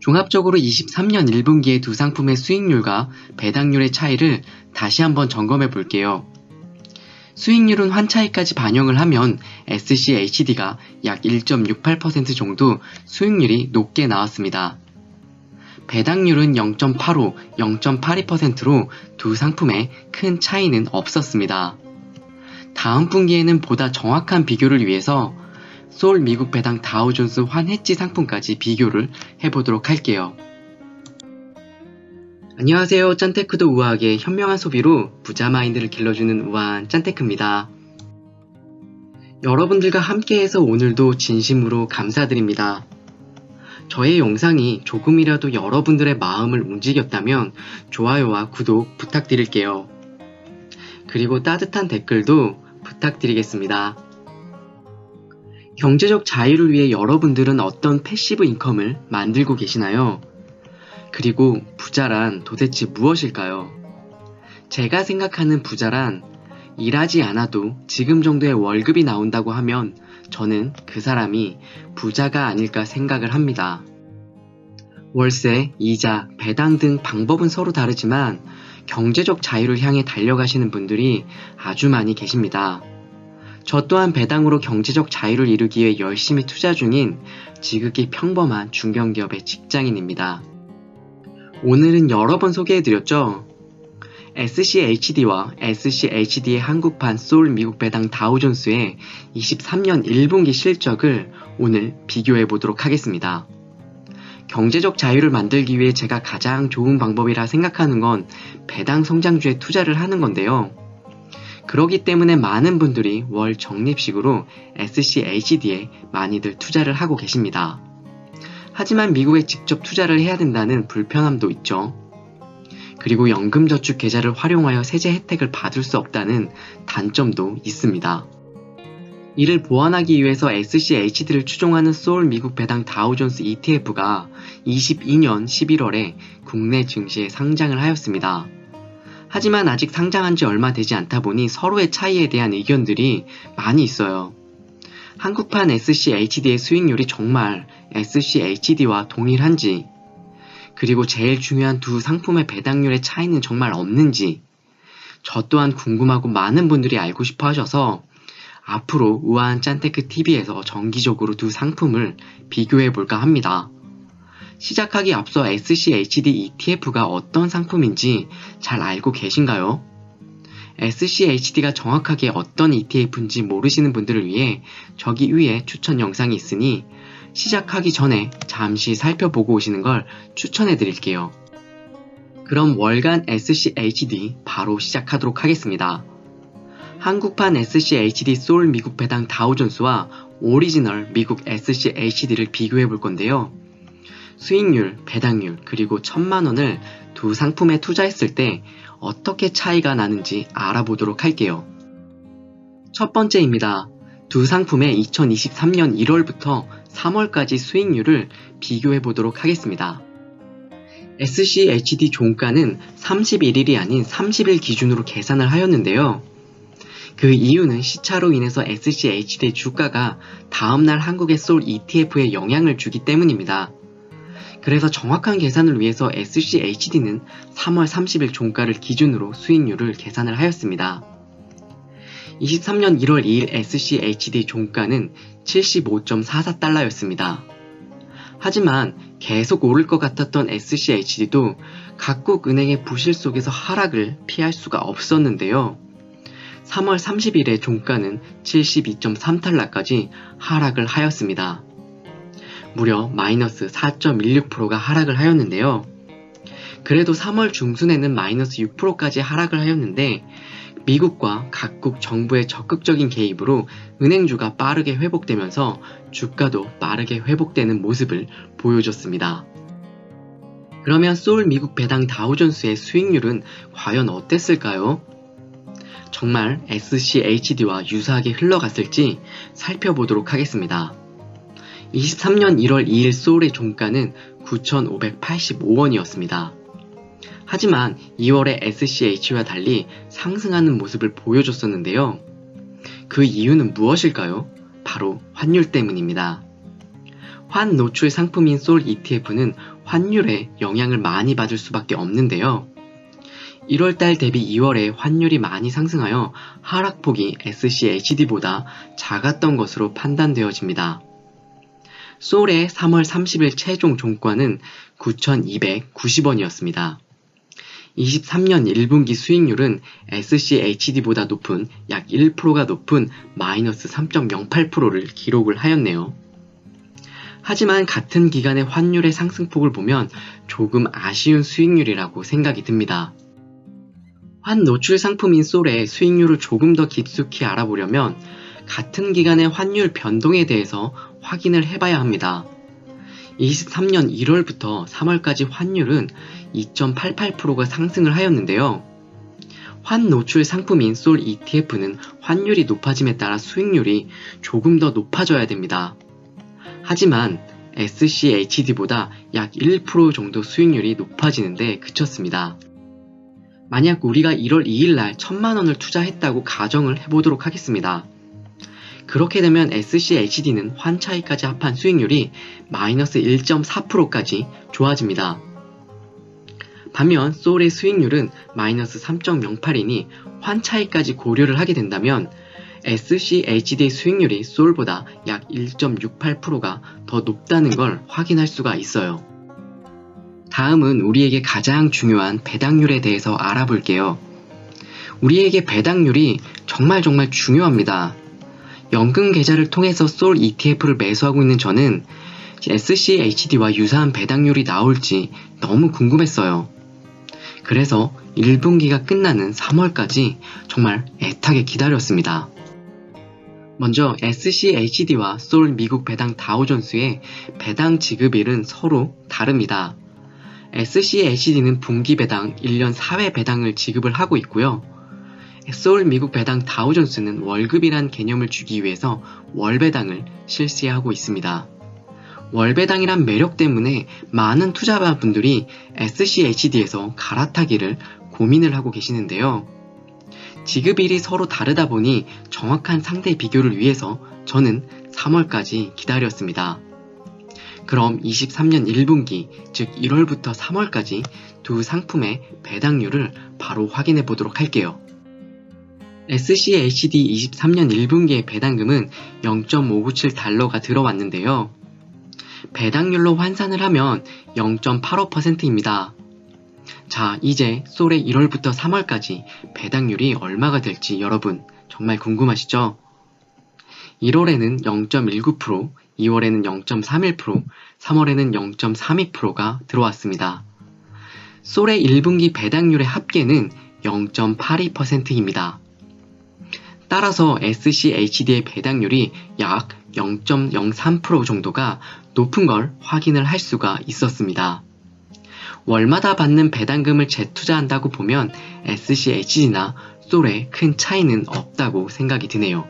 종합적으로 23년 1분기의 두 상품의 수익률과 배당률의 차이를 다시 한번 점검해 볼게요. 수익률은 환차익까지 반영을 하면 SCHD가 약 1.68% 정도 수익률이 높게 나왔습니다. 배당률은 0.85, 0.82%로 두 상품에 큰 차이는 없었습니다. 다음 분기에는 보다 정확한 비교를 위해서 소울 미국 배당 다우존스 환해지 상품까지 비교를 해보도록 할게요. 안녕하세요. 짠테크도 우아하게 현명한 소비로 부자 마인드를 길러주는 우아한 짠테크입니다. 여러분들과 함께해서 오늘도 진심으로 감사드립니다. 저의 영상이 조금이라도 여러분들의 마음을 움직였다면 좋아요와 구독 부탁드릴게요. 그리고 따뜻한 댓글도 부탁드리겠습니다. 경제적 자유를 위해 여러분들은 어떤 패시브 인컴을 만들고 계시나요? 그리고 부자란 도대체 무엇일까요? 제가 생각하는 부자란 일하지 않아도 지금 정도의 월급이 나온다고 하면 저는 그 사람이 부자가 아닐까 생각을 합니다. 월세, 이자, 배당 등 방법은 서로 다르지만 경제적 자유를 향해 달려가시는 분들이 아주 많이 계십니다. 저 또한 배당으로 경제적 자유를 이루기 위해 열심히 투자 중인 지극히 평범한 중견기업의 직장인입니다. 오늘은 여러 번 소개해드렸죠. SCHD와 SCHD의 한국판 소울 미국 배당 다우존스의 23년 1분기 실적을 오늘 비교해보도록 하겠습니다. 경제적 자유를 만들기 위해 제가 가장 좋은 방법이라 생각하는 건 배당 성장주에 투자를 하는 건데요. 그렇기 때문에 많은 분들이 월 적립식으로 SCHD에 많이들 투자를 하고 계십니다. 하지만 미국에 직접 투자를 해야 된다는 불편함도 있죠. 그리고 연금저축 계좌를 활용하여 세제 혜택을 받을 수 없다는 단점도 있습니다. 이를 보완하기 위해서 SCHD를 추종하는 소울 미국 배당 다우존스 ETF가 22년 11월에 국내 증시에 상장을 하였습니다. 하지만 아직 상장한 지 얼마 되지 않다 보니 서로의 차이에 대한 의견들이 많이 있어요. 한국판 SCHD의 수익률이 정말 SCHD와 동일한지, 그리고 제일 중요한 두 상품의 배당률의 차이는 정말 없는지, 저 또한 궁금하고 많은 분들이 알고 싶어 하셔서 앞으로 우아한 짠테크TV에서 정기적으로 두 상품을 비교해 볼까 합니다. 시작하기 앞서 SCHD ETF가 어떤 상품인지 잘 알고 계신가요? SCHD가 정확하게 어떤 ETF인지 모르시는 분들을 위해 저기 위에 추천 영상이 있으니 시작하기 전에 잠시 살펴보고 오시는 걸 추천해 드릴게요. 그럼 월간 SCHD 바로 시작하도록 하겠습니다. 한국판 SCHD 소울 미국 배당 다우존스와 오리지널 미국 SCHD를 비교해 볼 건데요. 수익률, 배당률, 그리고 1000만원을 두 상품에 투자했을 때 어떻게 차이가 나는지 알아보도록 할게요. 첫 번째입니다. 두 상품의 2023년 1월부터 3월까지 수익률을 비교해 보도록 하겠습니다. SCHD 종가는 31일이 아닌 30일 기준으로 계산을 하였는데요. 그 이유는 시차로 인해서 SCHD의 주가가 다음날 한국의 소울 ETF에 영향을 주기 때문입니다. 그래서 정확한 계산을 위해서 SCHD는 3월 30일 종가를 기준으로 수익률을 계산을 하였습니다. 23년 1월 2일 SCHD 종가는 75.44달러였습니다. 하지만 계속 오를 것 같았던 SCHD도 각국 은행의 부실 속에서 하락을 피할 수가 없었는데요. 3월 30일의 종가는 72.3달러까지 하락을 하였습니다. 무려 마이너스 4.16%가 하락을 하였는데요. 그래도 3월 중순에는 마이너스 6%까지 하락을 하였는데 미국과 각국 정부의 적극적인 개입으로 은행주가 빠르게 회복되면서 주가도 빠르게 회복되는 모습을 보여줬습니다. 그러면 소울 미국 배당 다우존스의 수익률은 과연 어땠을까요? 정말 SCHD와 유사하게 흘러갔을지 살펴보도록 하겠습니다. 23년 1월 2일 소울의 종가는 9,585원이었습니다. 하지만 2월에 SCH와 달리 상승하는 모습을 보여줬었는데요. 그 이유는 무엇일까요? 바로 환율 때문입니다. 환 노출 상품인 솔 ETF는 환율에 영향을 많이 받을 수밖에 없는데요. 1월달 대비 2월에 환율이 많이 상승하여 하락폭이 SCHD보다 작았던 것으로 판단되어집니다. 솔의 3월 30일 최종 종가는 9,290원이었습니다. 23년 1분기 수익률은 SCHD보다 높은 약 1%가 높은 마이너스 3.08%를 기록을 하였네요. 하지만 같은 기간의 환율의 상승폭을 보면 조금 아쉬운 수익률이라고 생각이 듭니다. 환 노출 상품인 솔의 수익률을 조금 더 깊숙이 알아보려면 같은 기간의 환율 변동에 대해서 확인을 해봐야 합니다. 23년 1월부터 3월까지 환율은 2.88%가 상승을 하였는데요. 환 노출 상품인 솔 ETF는 환율이 높아짐에 따라 수익률이 조금 더 높아져야 됩니다. 하지만 SCHD보다 약 1% 정도 수익률이 높아지는데 그쳤습니다. 만약 우리가 1월 2일날 1,000만원을 투자했다고 가정을 해보도록 하겠습니다. 그렇게 되면 SCHD는 환 차이까지 합한 수익률이 마이너스 1.4%까지 좋아집니다. 반면 솔의 수익률은 마이너스 3.08이니 환 차이까지 고려를 하게 된다면 SCHD의 수익률이 솔보다 약 1.68%가 더 높다는 걸 확인할 수가 있어요. 다음은 우리에게 가장 중요한 배당률에 대해서 알아볼게요. 우리에게 배당률이 정말 중요합니다. 연금 계좌를 통해서 솔 ETF를 매수하고 있는 저는 SCHD와 유사한 배당률이 나올지 너무 궁금했어요. 그래서 1분기가 끝나는 3월까지 정말 애타게 기다렸습니다. 먼저 SCHD와 솔 미국 배당 다우존스의 배당 지급일은 서로 다릅니다. SCHD는 분기 배당 1년 4회 배당을 지급을 하고 있고요. 솔 미국 배당 다우존스는 월급이란 개념을 주기 위해서 월배당을 실시하고 있습니다. 월배당이란 매력 때문에 많은 투자자분들이 SCHD에서 갈아타기를 고민을 하고 계시는데요. 지급일이 서로 다르다 보니 정확한 상대 비교를 위해서 저는 3월까지 기다렸습니다. 그럼 23년 1분기, 즉 1월부터 3월까지 두 상품의 배당률을 바로 확인해 보도록 할게요. SCHD 23년 1분기의 배당금은 0.597달러가 들어왔는데요. 배당률로 환산을 하면 0.85%입니다. 자, 이제 솔의 1월부터 3월까지 배당률이 얼마가 될지 여러분 정말 궁금하시죠? 1월에는 0.19%, 2월에는 0.31%, 3월에는 0.32%가 들어왔습니다. 솔의 1분기 배당률의 합계는 0.82%입니다. 따라서 SCHD의 배당률이 약 0.03% 정도가 높은 걸 확인을 할 수가 있었습니다. 월마다 받는 배당금을 재투자한다고 보면 SCHD나 솔에 큰 차이는 없다고 생각이 드네요.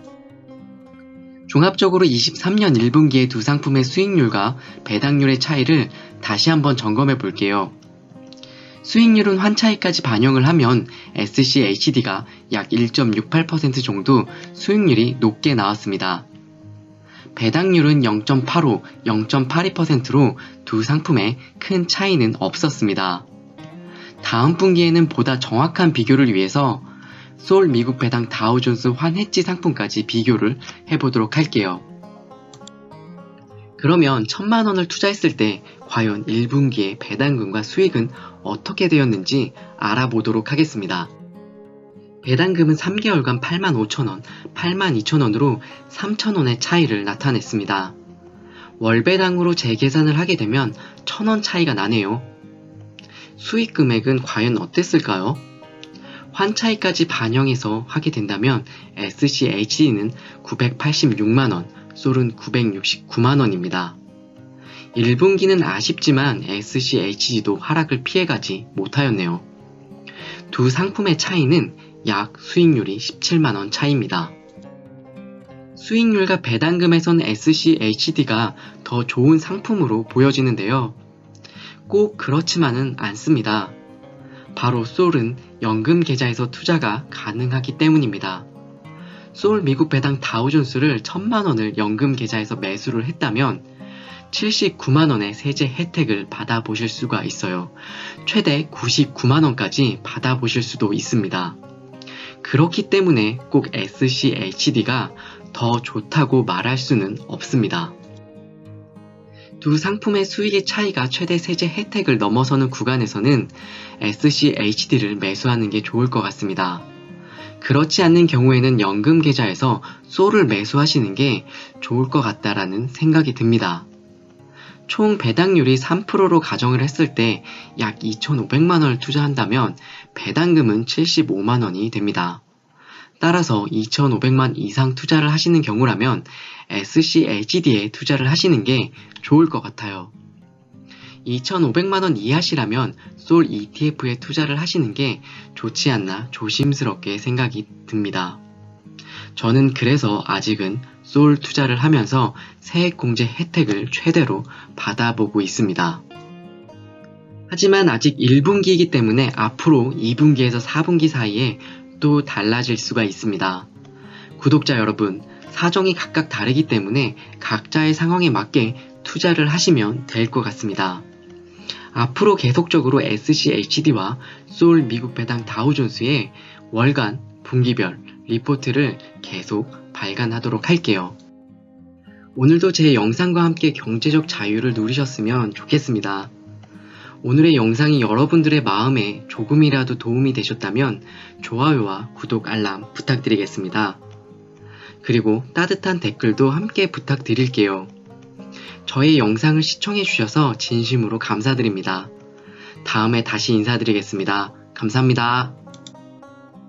종합적으로 23년 1분기의 두 상품의 수익률과 배당률의 차이를 다시 한번 점검해 볼게요. 수익률은 환차익까지 반영을 하면 SCHD가 약 1.68% 정도 수익률이 높게 나왔습니다. 배당률은 0.85, 0.82%로 두 상품에 큰 차이는 없었습니다. 다음 분기에는 보다 정확한 비교를 위해서 솔 미국 배당 다우존스 환해지 상품까지 비교를 해보도록 할게요. 그러면 1,000만원을 투자했을 때 과연 1분기의 배당금과 수익은 어떻게 되었는지 알아보도록 하겠습니다. 배당금은 3개월간 85,000원, 82,000원으로 3,000원의 차이를 나타냈습니다. 월배당으로 재계산을 하게 되면 1,000원 차이가 나네요. 수익 금액은 과연 어땠을까요? 환차익까지 반영해서 하게 된다면 SCHD는 986만원, 솔은 969만원입니다. 1분기는 아쉽지만 SCHD도 하락을 피해가지 못하였네요. 두 상품의 차이는 약 수익률이 17만원 차이입니다. 수익률과 배당금에선 SCHD가 더 좋은 상품으로 보여지는데요. 꼭 그렇지만은 않습니다. 바로 솔은 연금 계좌에서 투자가 가능하기 때문입니다. 솔 미국 배당 다우존스를 1,000만원을 연금 계좌에서 매수를 했다면 79만원의 세제 혜택을 받아보실 수가 있어요. 최대 99만원까지 받아보실 수도 있습니다. 그렇기 때문에 꼭 SCHD가 더 좋다고 말할 수는 없습니다. 두 상품의 수익의 차이가 최대 세제 혜택을 넘어서는 구간에서는 SCHD를 매수하는 게 좋을 것 같습니다. 그렇지 않는 경우에는 연금 계좌에서 솔을 매수하시는 게 좋을 것 같다라는 생각이 듭니다. 총 배당률이 3%로 가정을 했을 때 약 2,500만원을 투자한다면 배당금은 75만원이 됩니다. 따라서 2,500만 이상 투자를 하시는 경우라면 SCHD에 투자를 하시는 게 좋을 것 같아요. 2,500만원 이하시라면 솔 ETF에 투자를 하시는 게 좋지 않나 조심스럽게 생각이 듭니다. 저는 그래서 아직은 솔 투자를 하면서 세액공제 혜택을 최대로 받아보고 있습니다. 하지만 아직 1분기이기 때문에 앞으로 2분기에서 4분기 사이에 또 달라질 수가 있습니다. 구독자 여러분, 사정이 각각 다르기 때문에 각자의 상황에 맞게 투자를 하시면 될 것 같습니다. 앞으로 계속적으로 SCHD와 솔 미국 배당 다우존스의 월간, 분기별 리포트를 계속 발간하도록 할게요. 오늘도 제 영상과 함께 경제적 자유를 누리셨으면 좋겠습니다. 오늘의 영상이 여러분들의 마음에 조금이라도 도움이 되셨다면 좋아요와 구독, 알람 부탁드리겠습니다. 그리고 따뜻한 댓글도 함께 부탁드릴게요. 저의 영상을 시청해주셔서 진심으로 감사드립니다. 다음에 다시 인사드리겠습니다. 감사합니다.